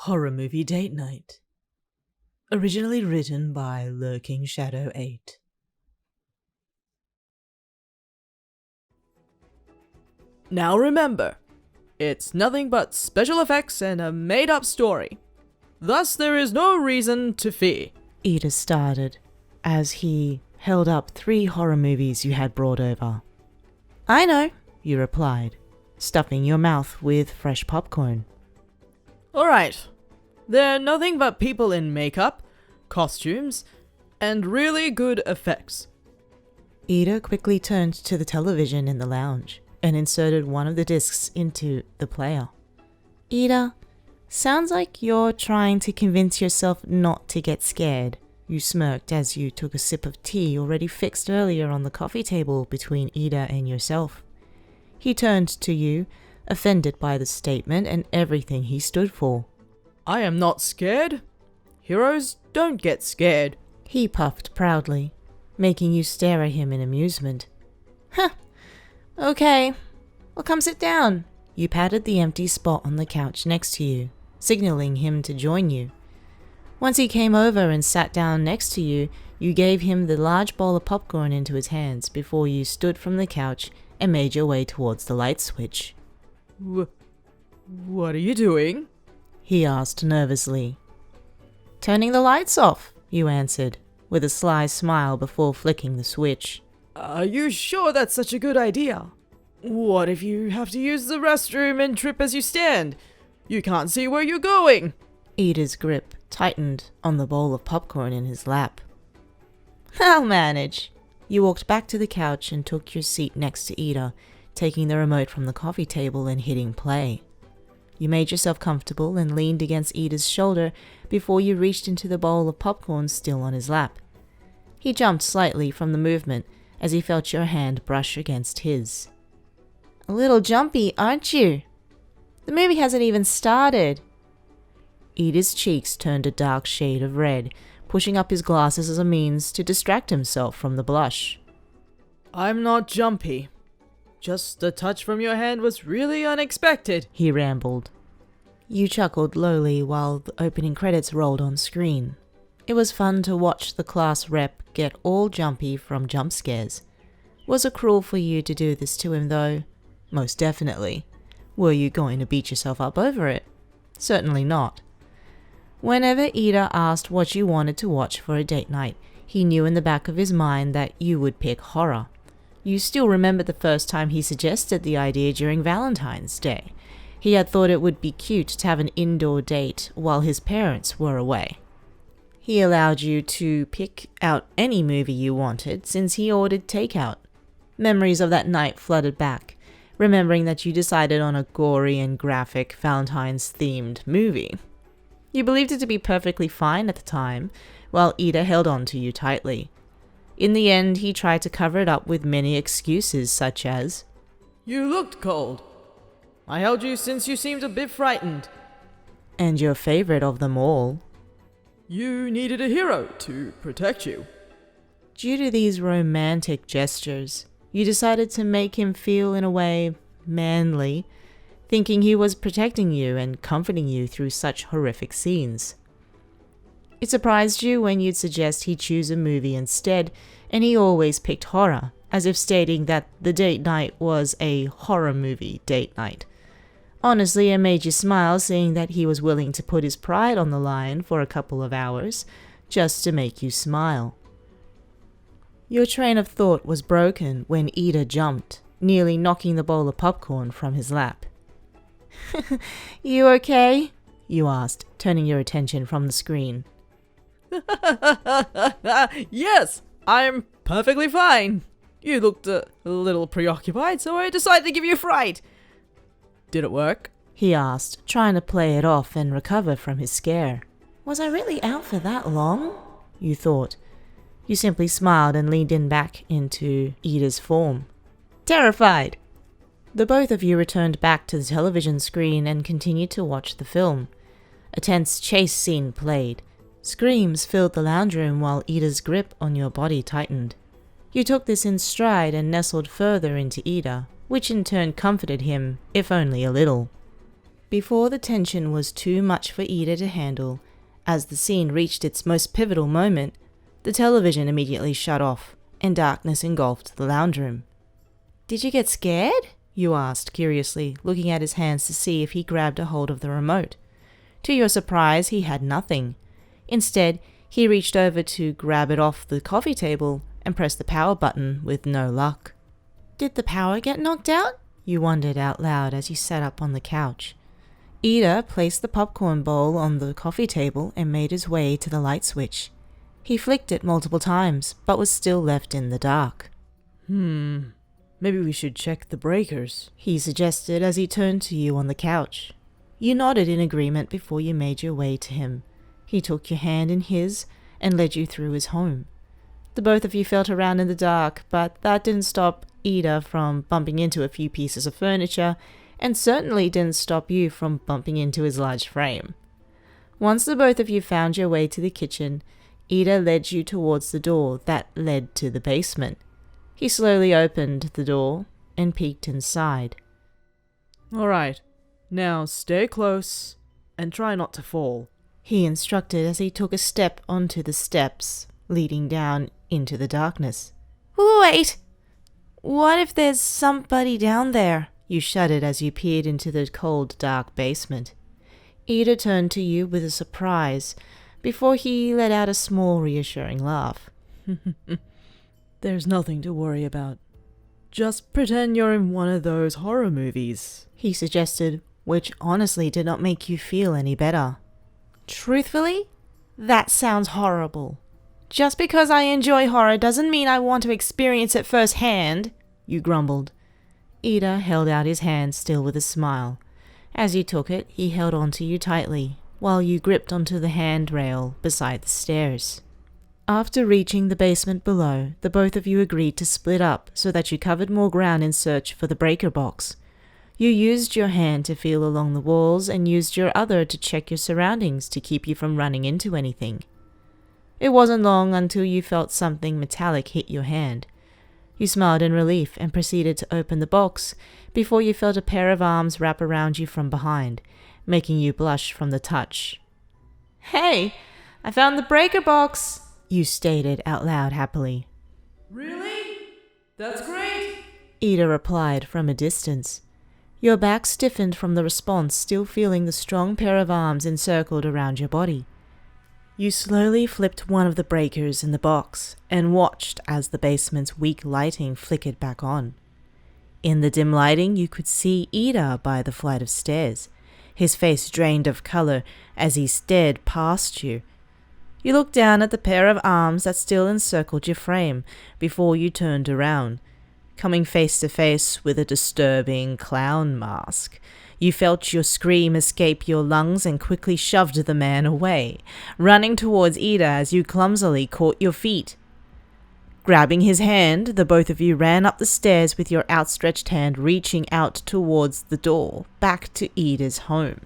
Horror Movie Date Night. Originally written by Lurking Shadow 8. Now remember, it's nothing but special effects and a made-up story. Thus there is no reason to fear. Ida started as he held up 3 horror movies you had brought over. I know, you replied, stuffing your mouth with fresh popcorn. Alright, they're nothing but people in makeup, costumes, and really good effects. Ida quickly turned to the television in the lounge and inserted one of the discs into the player. Ida, sounds like you're trying to convince yourself not to get scared. You smirked as you took a sip of tea already fixed earlier on the coffee table between Ida and yourself. He turned to you, offended by the statement and everything he stood for. I am not scared. Heroes don't get scared. He puffed proudly, making you stare at him in amusement. Huh. Okay. Well, come sit down. You patted the empty spot on the couch next to you, signaling him to join you. Once he came over and sat down next to you, you gave him the large bowl of popcorn into his hands before you stood from the couch and made your way towards the light switch. What are you doing? He asked nervously. Turning the lights off, you answered, with a sly smile before flicking the switch. Are you sure that's such a good idea? What if you have to use the restroom and trip as you stand? You can't see where you're going. Ida's grip tightened on the bowl of popcorn in his lap. I'll manage. You walked back to the couch and took your seat next to Ida, taking the remote from the coffee table and hitting play. You made yourself comfortable and leaned against Ida's shoulder before you reached into the bowl of popcorn still on his lap. He jumped slightly from the movement as he felt your hand brush against his. A little jumpy, aren't you? The movie hasn't even started. Ida's cheeks turned a dark shade of red, pushing up his glasses as a means to distract himself from the blush. I'm not jumpy. Just a touch from your hand was really unexpected, he rambled. You chuckled lowly while the opening credits rolled on screen. It was fun to watch the class rep get all jumpy from jump scares. Was it cruel for you to do this to him, though? Most definitely. Were you going to beat yourself up over it? Certainly not. Whenever Ida asked what you wanted to watch for a date night, he knew in the back of his mind that you would pick horror. You still remember the first time he suggested the idea during Valentine's Day. He had thought it would be cute to have an indoor date while his parents were away. He allowed you to pick out any movie you wanted since he ordered takeout. Memories of that night flooded back, remembering that you decided on a gory and graphic Valentine's-themed movie. You believed it to be perfectly fine at the time, while Ida held on to you tightly. In the end, he tried to cover it up with many excuses such as, You looked cold. I held you since you seemed a bit frightened. And your favorite of them all, You needed a hero to protect you. Due to these romantic gestures, you decided to make him feel in a way manly, thinking he was protecting you and comforting you through such horrific scenes. It surprised you when you'd suggest he choose a movie instead, and he always picked horror, as if stating that the date night was a horror movie date night. Honestly, it made you smile seeing that he was willing to put his pride on the line for a couple of hours, just to make you smile. Your train of thought was broken when Ida jumped, nearly knocking the bowl of popcorn from his lap. You okay? You asked, turning your attention from the screen. Yes, I'm perfectly fine. You looked a little preoccupied, so I decided to give you a fright. Did it work? He asked, trying to play it off and recover from his scare. Was I really out for that long? You thought. You simply smiled and leaned in back into Ida's form. Terrified! The both of you returned back to the television screen and continued to watch the film. A tense chase scene played. Screams filled the lounge room while Ida's grip on your body tightened. You took this in stride and nestled further into Ida, which in turn comforted him, if only a little. Before the tension was too much for Ida to handle, as the scene reached its most pivotal moment, the television immediately shut off, and darkness engulfed the lounge room. "Did you get scared?" you asked curiously, looking at his hands to see if he grabbed a hold of the remote. To your surprise, he had nothing. Instead, he reached over to grab it off the coffee table and pressed the power button with no luck. "Did the power get knocked out?" you wondered out loud as you sat up on the couch. Ida placed the popcorn bowl on the coffee table and made his way to the light switch. He flicked it multiple times, but was still left in the dark. Maybe we should check the breakers, he suggested as he turned to you on the couch. You nodded in agreement before you made your way to him. He took your hand in his and led you through his home. The both of you felt around in the dark, but that didn't stop Ida from bumping into a few pieces of furniture, and certainly didn't stop you from bumping into his large frame. Once the both of you found your way to the kitchen, Ida led you towards the door that led to the basement. He slowly opened the door and peeked inside. All right, now stay close and try not to fall, he instructed as he took a step onto the steps leading down into the darkness. "Wait! What if there's somebody down there?" you shuddered as you peered into the cold, dark basement. Ida turned to you with a surprise before he let out a small, reassuring laugh. There's nothing to worry about. Just pretend you're in one of those horror movies, he suggested, which honestly did not make you feel any better. Truthfully, that sounds horrible. Just because I enjoy horror doesn't mean I want to experience it firsthand, you grumbled. Ida held out his hand, still with a smile. As you took it, he held onto you tightly, while you gripped onto the handrail beside the stairs. After reaching the basement below, the both of you agreed to split up so that you covered more ground in search for the breaker box. You used your hand to feel along the walls and used your other to check your surroundings to keep you from running into anything. It wasn't long until you felt something metallic hit your hand. You smiled in relief and proceeded to open the box before you felt a pair of arms wrap around you from behind, making you blush from the touch. "Hey, I found the breaker box," you stated out loud happily. "Really? That's great," Ida replied from a distance. Your back stiffened from the response, still feeling the strong pair of arms encircled around your body. You slowly flipped one of the breakers in the box and watched as the basement's weak lighting flickered back on. In the dim lighting, you could see Ida by the flight of stairs, his face drained of color as he stared past you. You looked down at the pair of arms that still encircled your frame before you turned around, coming face to face with a disturbing clown mask. You felt your scream escape your lungs and quickly shoved the man away, running towards Ida as you clumsily caught your feet. Grabbing his hand, the both of you ran up the stairs with your outstretched hand reaching out towards the door, back to Ida's home.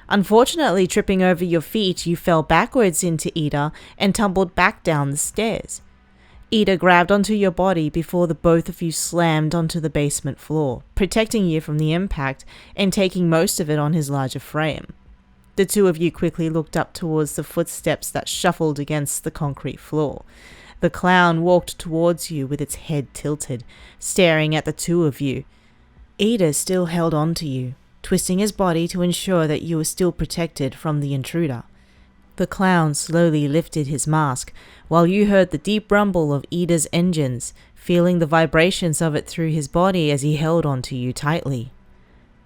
Unfortunately, tripping over your feet, you fell backwards into Ida and tumbled back down the stairs. Ida grabbed onto your body before the both of you slammed onto the basement floor, protecting you from the impact and taking most of it on his larger frame. The two of you quickly looked up towards the footsteps that shuffled against the concrete floor. The clown walked towards you with its head tilted, staring at the two of you. Ida still held on to you, twisting his body to ensure that you were still protected from the intruder. The clown slowly lifted his mask, while you heard the deep rumble of Ida's engines, feeling the vibrations of it through his body as he held onto you tightly.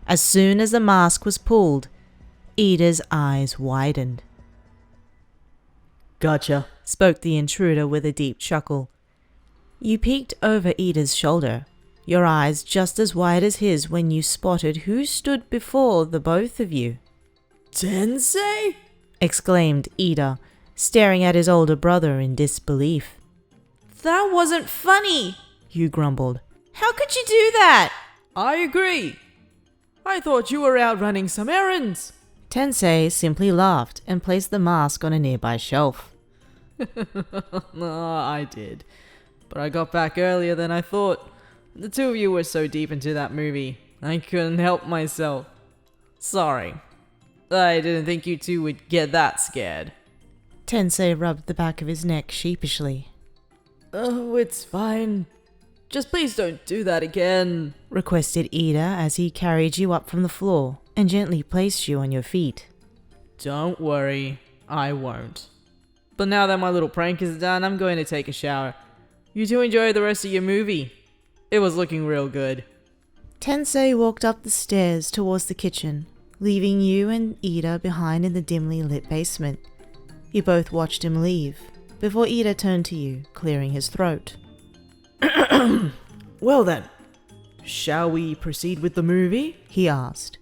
As soon as the mask was pulled, Ida's eyes widened. "Gotcha," spoke the intruder with a deep chuckle. You peeked over Ida's shoulder, your eyes just as wide as his when you spotted who stood before the both of you. "Tensei?" exclaimed Ida, staring at his older brother in disbelief. "That wasn't funny," you grumbled. "How could you do that?" "I agree. I thought you were out running some errands." Tensei simply laughed and placed the mask on a nearby shelf. I did. But I got back earlier than I thought. The two of you were so deep into that movie, I couldn't help myself. Sorry. I didn't think you two would get that scared. Tensei rubbed the back of his neck sheepishly. Oh, it's fine. Just please don't do that again, requested Ida as he carried you up from the floor and gently placed you on your feet. Don't worry, I won't. But now that my little prank is done, I'm going to take a shower. You two enjoy the rest of your movie. It was looking real good. Tensei walked up the stairs towards the kitchen, leaving you and Ida behind in the dimly lit basement. You both watched him leave, before Ida turned to you, clearing his throat. Well then, shall we proceed with the movie? He asked.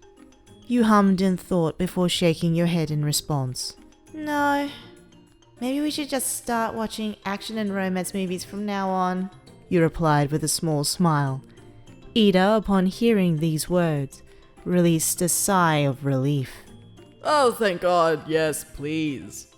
You hummed in thought before shaking your head in response. No. Maybe we should just start watching action and romance movies from now on, you replied with a small smile. Ida, upon hearing these words, released a sigh of relief. Oh, thank God, yes, please.